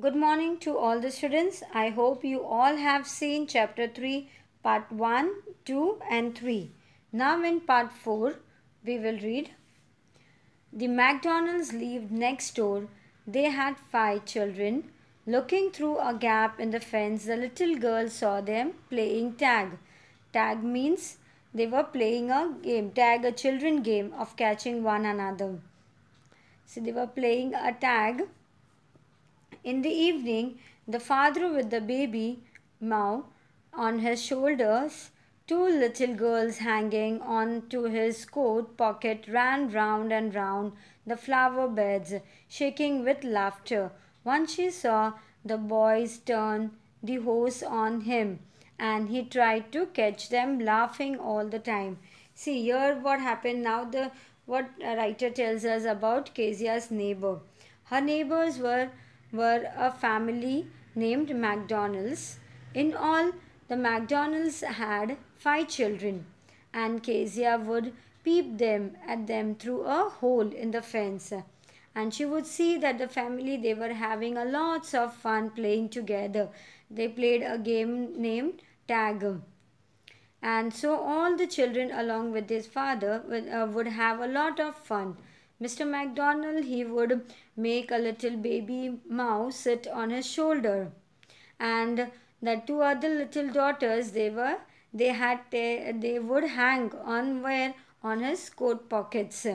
Good morning to all the students. I hope you all have seen chapter 3, part 1, 2, and 3. Now, in part 4, we will read The McDonalds lived next door. They had 5 children. Looking through a gap in the fence, the little girl saw them playing tag. Tag means they were playing a game, tag, a children game of catching one another. So they were playing a tag. In the evening, the father with the baby Mao on his shoulders, two little girls hanging on to his coat pocket ran round and round the flower beds, shaking with laughter. Once she saw the boys turn the hose on him, and he tried to catch them, laughing all the time. See here what happened now. The what a writer tells us about Kezia's neighbor. Her neighbors were a family named McDonald's. In all, the McDonald's had 5 children, and Kezia would peep them at them through a hole in the fence. And she would see that the family they were having a lots of fun playing together. They played a game named tag, and so all the children along with his father would have a lot of fun. Mr. McDonald, he would make a little baby mouse sit on his shoulder, and the two other little daughters they would hang on where on his coat pockets.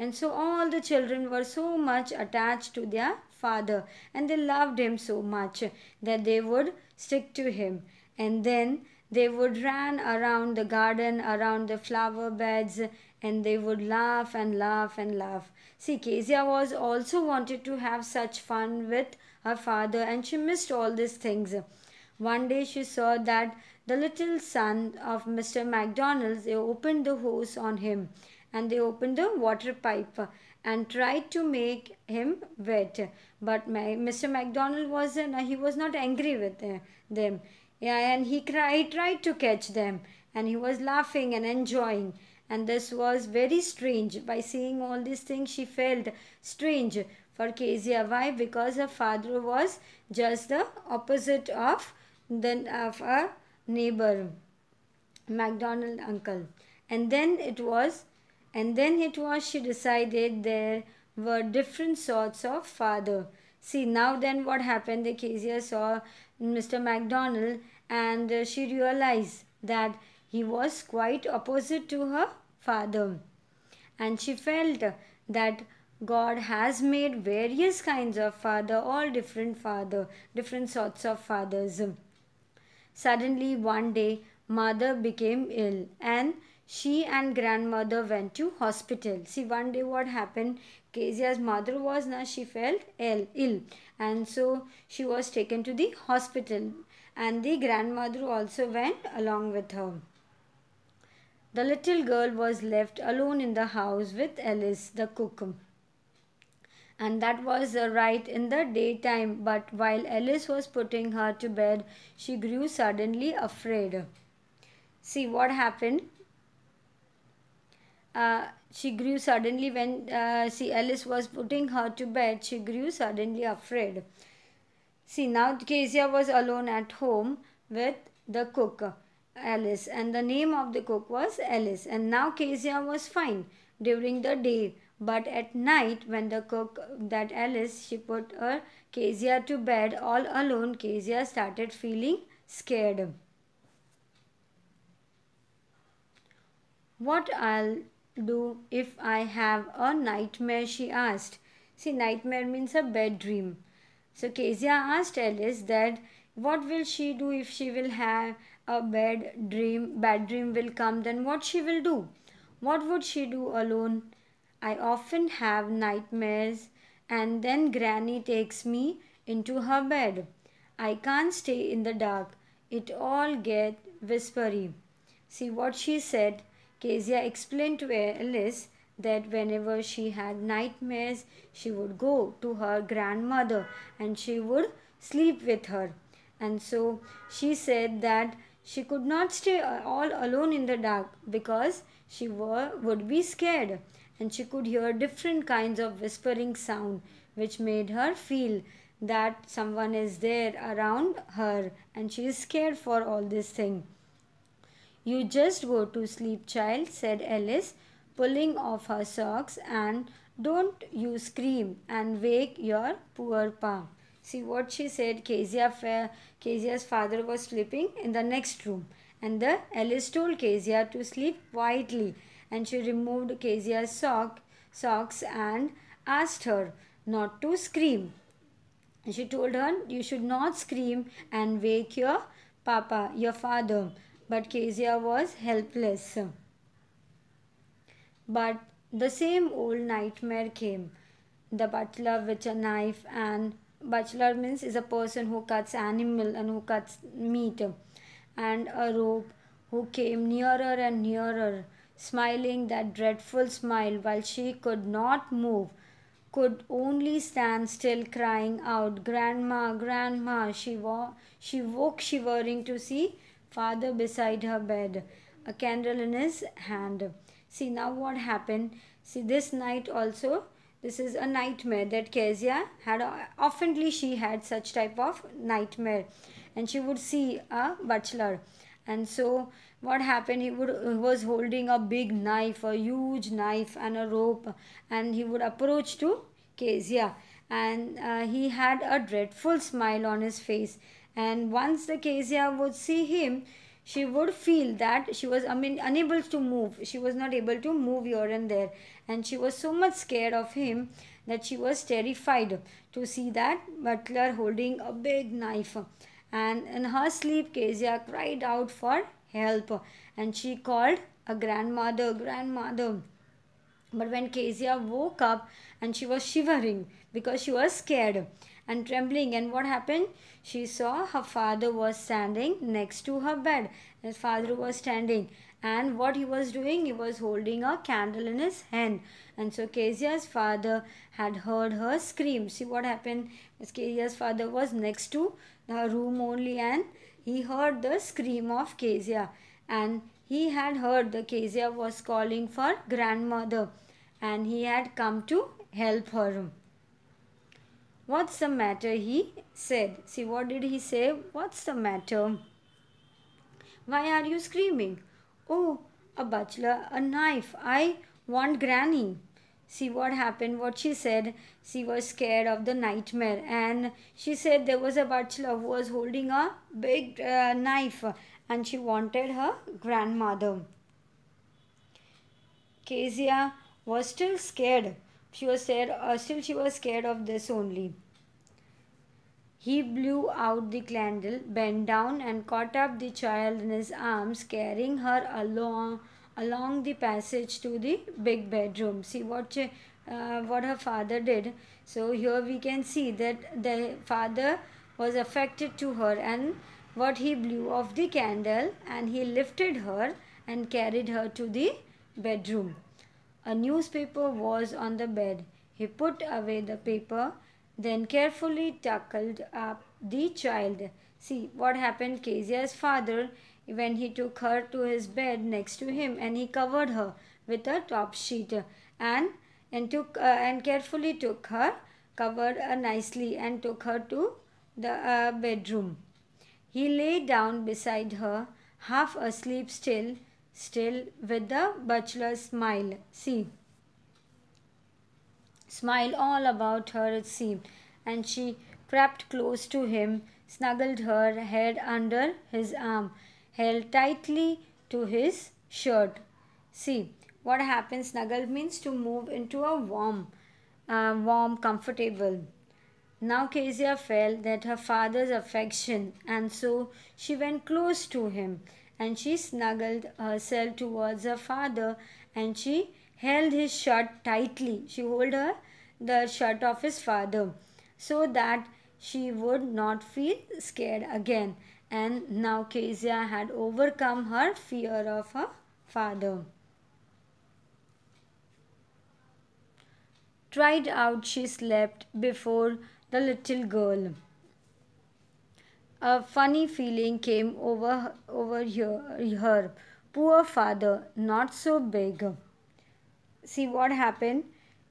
And so all the children were so much attached to their father, and they loved him so much that they would stick to him. And then they would run around the garden, around the flower beds, and they would laugh and laugh and laugh. See, Kezia was also wanted to have such fun with her father, and she missed all these things. One day she saw that the little son of Mr. McDonald's, they opened the hose on him, and they opened the water pipe and tried to make him wet. But Mr. McDonald he was not angry with them. Yeah, and he tried to catch them, and he was laughing and enjoying. And this was very strange. By seeing all these things, she felt strange for Kezia. Why? Because her father was just the opposite of her neighbor, McDonald uncle. And then it was she decided there were different sorts of father. See, now then what happened? The Kezia saw Mr. McDonald, and she realized that he was quite opposite to her father. And she felt that God has made various kinds of father, all different sorts of fathers. Suddenly one day mother became ill, and she and grandmother went to hospital. See, one day what happened? Kezia's mother was now she felt ill, and so she was taken to the hospital, and the grandmother also went along with her. The little girl was left alone in the house with Alice, the cook. And that was right in the daytime, but while Alice was putting her to bed, she grew suddenly afraid. See what happened? She grew suddenly when Alice was putting her to bed. She grew suddenly afraid. See, now Kezia was alone at home with the cook, Alice, and the name of the cook was Alice. And now Kezia was fine during the day, but at night when the cook, that Alice, she put her Kezia to bed all alone, Kezia started feeling scared. What I'll do if I have a nightmare, she asked. See, nightmare means a bad dream. So Kezia asked Alice that what will she do if she will have a bad dream will come, then what she will do? What would she do alone? I often have nightmares, and then Granny takes me into her bed. I can't stay in the dark. It all get whispery. See what she said. Kezia explained to Alice that whenever she had nightmares, she would go to her grandmother and she would sleep with her. And so she said that she could not stay all alone in the dark because she would be scared, and she could hear different kinds of whispering sound which made her feel that someone is there around her and she is scared for all this thing. You just go to sleep, child, said Alice, pulling off her socks, and don't you scream and wake your poor pa. See what she said. Kezia's father was sleeping in the next room, and the Alice told Kezia to sleep quietly, and she removed Kezia's socks and asked her not to scream. She told her, you should not scream and wake your papa, your father. But Kezia was helpless. But the same old nightmare came. The butler with a knife, and butler means is a person who cuts animal and who cuts meat, and a rope, who came nearer and nearer, smiling that dreadful smile while she could not move, could only stand still, crying out, Grandma, Grandma. She woke shivering to see father beside her bed, a candle in his hand. See now what happened. See this night also, this is a nightmare that Kezia had. Oftenly she had such type of nightmare, and she would see a butler. And so what happened, he was holding a big knife, a huge knife and a rope, and he would approach to Kezia, and he had a dreadful smile on his face. And once the Kezia would see him, she would feel that she was unable to move. She was not able to move here and there, and she was so much scared of him that she was terrified to see that butler holding a big knife. And in her sleep, Kezia cried out for help, and she called a grandmother, grandmother. But when Kezia woke up, and she was shivering because she was scared and trembling, and what happened? She saw her father was standing next to her bed. His father was standing, and what he was doing? He was holding a candle in his hand. And so Kezia's father had heard her scream. See what happened? Kezia's father was next to the room only, and he heard the scream of Kezia, and he had heard the Kezia was calling for grandmother, and he had come to help her. What's the matter? He said. See, what did he say? What's the matter? Why are you screaming? Oh, a butler, a knife. I want granny. See what happened, what she said. She was scared of the nightmare, and she said there was a butler who was holding a big knife, and she wanted her grandmother. Kezia was still scared. She was scared of this only. He blew out the candle, bent down, and caught up the child in his arms, carrying her along the passage to the big bedroom. See what her father did. So here we can see that the father was affected to her, and what he blew off the candle, and he lifted her and carried her to the bedroom. A newspaper was on the bed. He put away the paper, then carefully tucked up the child. See what happened? Kezia's father, when he took her to his bed next to him, and he covered her with a top sheet, and carefully took her, covered her nicely, and took her to the bedroom. He lay down beside her, half asleep still with the butler's smile. See, smile all about her it seemed, and she crept close to him, snuggled her head under his arm, held tightly to his shirt. See, what happens? Snuggle means to move into a warm, comfortable. Now Kezia felt that her father's affection, and so she went close to him, and she snuggled herself towards her father, and she held his shirt tightly. She held the shirt of his father, so that she would not feel scared again. And now Kezia had overcome her fear of her father. Tried out she slept before the little girl. A funny feeling came over her. Poor father, not so big. See what happened?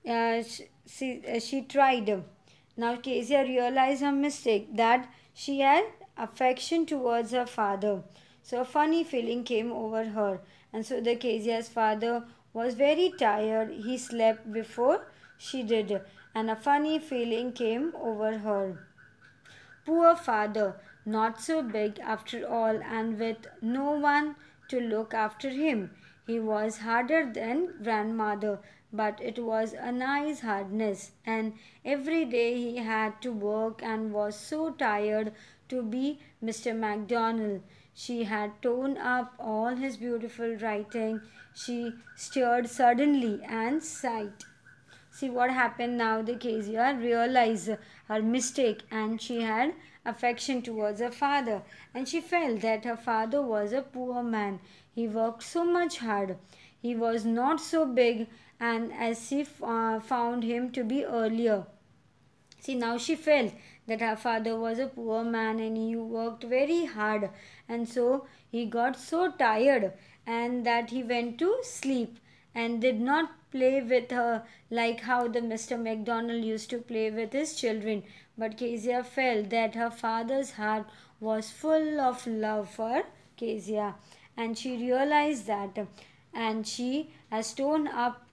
She tried. Now Kezia realized her mistake, that she had affection towards her father. So a funny feeling came over her, and so the Kezia's father was very tired. He slept before she did, and a funny feeling came over her. Poor father, not so big after all, and with no one to look after him. He was harder than grandmother, but it was a nice hardness, and every day he had to work and was so tired to be Mr. MacDonald. She had torn up all his beautiful writing. She stirred suddenly and sighed. See what happened now. The Kezia realized her mistake, and she had affection towards her father. And she felt that her father was a poor man. He worked so much hard. He was not so big, and as she found him to be earlier. See, now she felt that her father was a poor man and he worked very hard, and so he got so tired and that he went to sleep and did not play with her like how the Mr. McDonald used to play with his children. But Kezia felt that her father's heart was full of love for Kezia, and she realized that, and she has torn up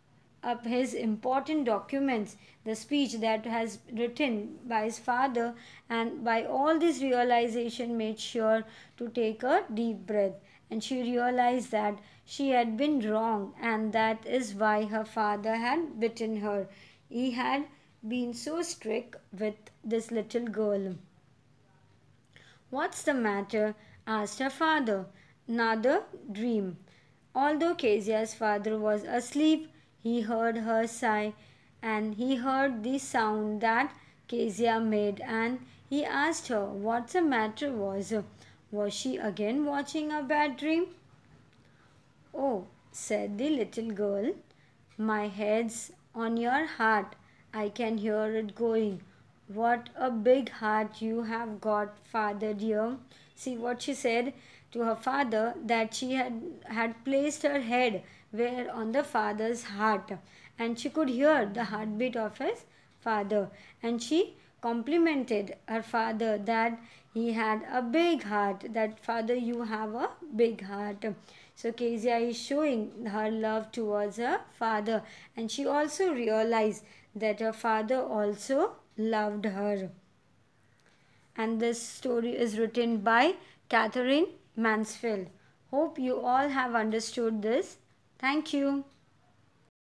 his important documents, the speech that has written by his father, and by all this realization made sure to take a deep breath. And she realized that she had been wrong, and that is why her father had bitten her. He had been so strict with this little girl. What's the matter? Asked her father. Another dream. Although Kezia's father was asleep, he heard her sigh, and he heard the sound that Kezia made, and he asked her what the matter was. Was she again watching a bad dream? Oh, said the little girl, my head's on your heart. I can hear it going. What a big heart you have got, father dear. See what she said to her father, that she had placed her head where on the father's heart, and she could hear the heartbeat of his father, and she complimented her father that he had a big heart, that father you have a big heart. So Kezia is showing her love towards her father, and she also realized that her father also loved her. And this story is written by Catherine Mansfield. Hope you all have understood this. Thank you.